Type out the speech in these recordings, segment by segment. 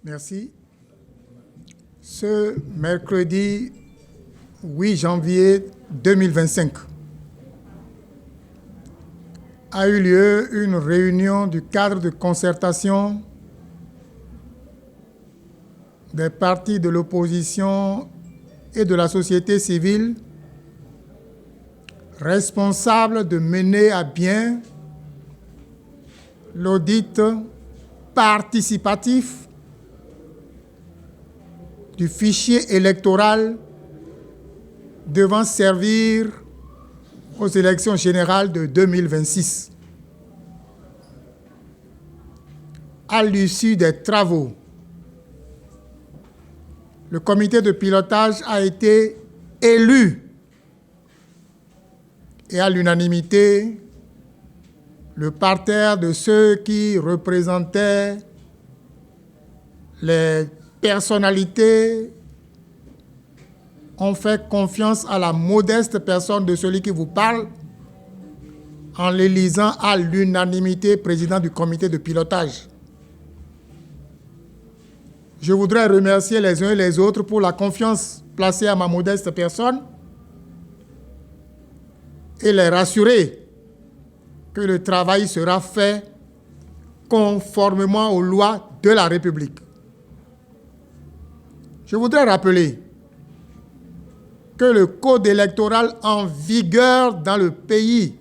Merci. Ce mercredi 8 janvier 2025 a eu lieu une réunion du cadre de concertation des partis de l'opposition et de la société civile responsables de mener à bien l'audit participatif du fichier électoral devant servir aux élections générales de 2026. À l'issue des travaux, le comité de pilotage a été élu et à l'unanimité, le parterre de ceux qui représentaient les personnalités ont fait confiance à la modeste personne de celui qui vous parle en l'élisant à l'unanimité président du comité de pilotage. Je voudrais remercier les uns et les autres pour la confiance placée à ma modeste personne et les rassurer que le travail sera fait conformément aux lois de la République. Je voudrais rappeler que le code électoral en vigueur dans le pays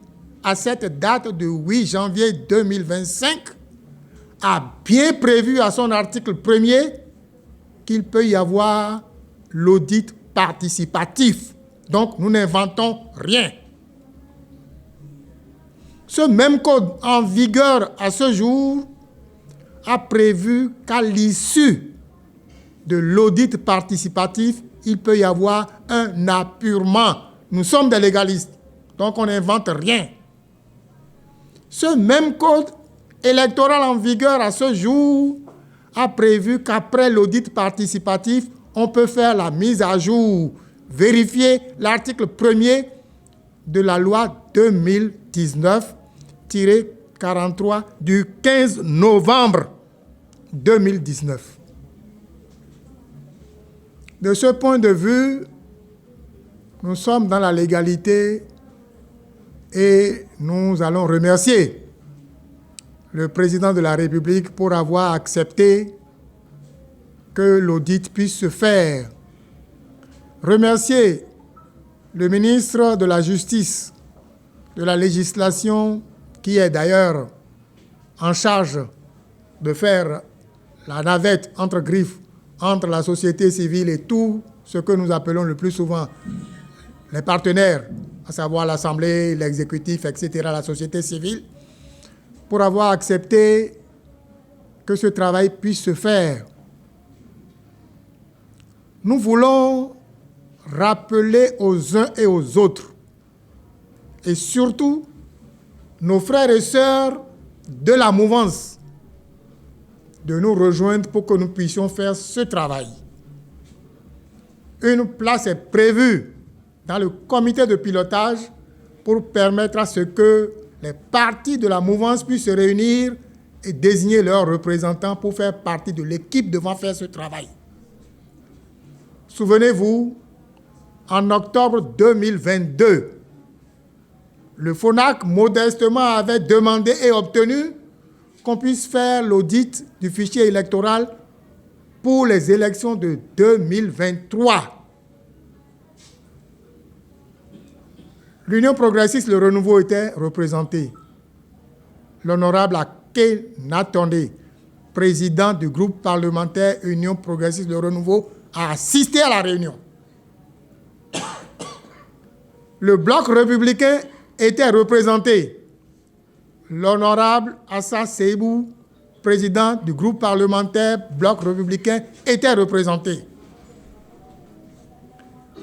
à cette date de 8 janvier 2025 a bien prévu à son article 1er qu'il peut y avoir l'audit participatif. Donc, nous n'inventons rien. Ce même code en vigueur à ce jour a prévu qu'à l'issue de l'audit participatif, il peut y avoir un apurement. Nous sommes des légalistes, donc on n'invente rien. Ce même code électoral en vigueur à ce jour a prévu qu'après l'audit participatif, on peut faire la mise à jour, vérifier l'article 1er de la loi 2019-43 du 15 novembre 2019. De ce point de vue, nous sommes dans la légalité et nous allons remercier le président de la République pour avoir accepté que l'audit puisse se faire. Remercier le ministre de la Justice, de la législation, qui est d'ailleurs en charge de faire la navette entre griffes entre la société civile et tout ce que nous appelons le plus souvent les partenaires, à savoir l'Assemblée, l'exécutif, etc., la société civile, pour avoir accepté que ce travail puisse se faire. Nous voulons rappeler aux uns et aux autres, et surtout nos frères et sœurs de la mouvance, de nous rejoindre pour que nous puissions faire ce travail. Une place est prévue dans le comité de pilotage pour permettre à ce que les partis de la mouvance puissent se réunir et désigner leurs représentants pour faire partie de l'équipe devant faire ce travail. Souvenez-vous, en octobre 2022, le FONAC modestement avait demandé et obtenu qu'on puisse faire l'audit du fichier électoral pour les élections de 2023. L'Union progressiste, le renouveau était représenté. L'honorable Akenatonde, président du groupe parlementaire Union progressiste, le renouveau, a assisté à la réunion. Le bloc républicain était représenté. L'honorable Assa Seibou, président du groupe parlementaire Bloc républicain, était représenté.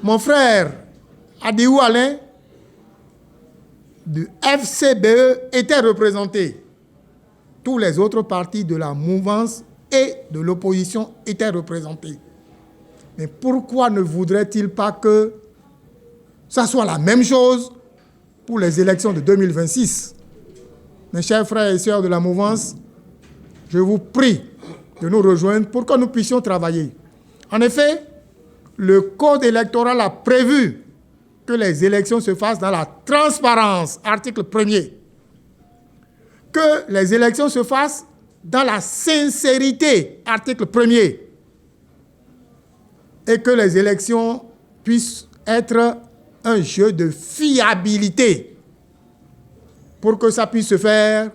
Mon frère Adiou Alain, du FCBE, était représenté. Tous les autres partis de la mouvance et de l'opposition étaient représentés. Mais pourquoi ne voudrait-il pas que ça soit la même chose pour les élections de 2026? Mes chers frères et sœurs de la mouvance, je vous prie de nous rejoindre pour que nous puissions travailler. En effet, le code électoral a prévu que les élections se fassent dans la transparence, article 1er. Que les élections se fassent dans la sincérité, article 1er. Et que les élections puissent être un jeu de fiabilité. Pour que ça puisse se faire,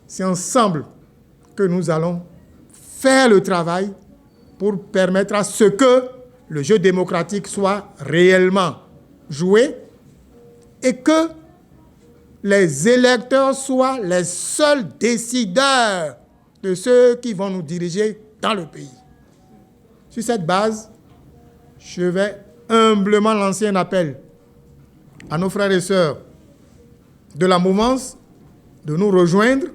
c'est ensemble que nous allons faire le travail pour permettre à ce que le jeu démocratique soit réellement joué et que les électeurs soient les seuls décideurs de ceux qui vont nous diriger dans le pays. Sur cette base, je vais humblement lancer un appel à nos frères et sœurs de la mouvance de nous rejoindre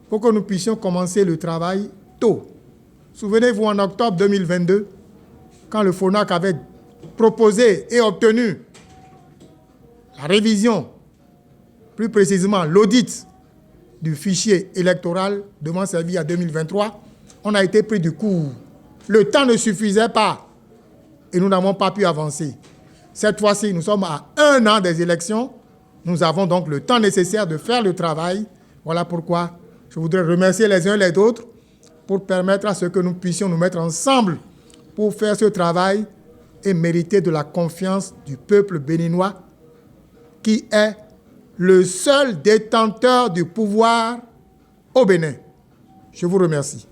pour que nous puissions commencer le travail tôt. Souvenez-vous, en octobre 2022, quand le FONAC avait proposé et obtenu la révision, plus précisément l'audit du fichier électoral devant servir à 2023, on a été pris du court. Le temps ne suffisait pas et nous n'avons pas pu avancer. Cette fois-ci, nous sommes à 1 an des élections. Nous avons donc le temps nécessaire de faire le travail. Voilà pourquoi je voudrais remercier les uns et les autres pour permettre à ce que nous puissions nous mettre ensemble pour faire ce travail et mériter de la confiance du peuple béninois qui est le seul détenteur du pouvoir au Bénin. Je vous remercie.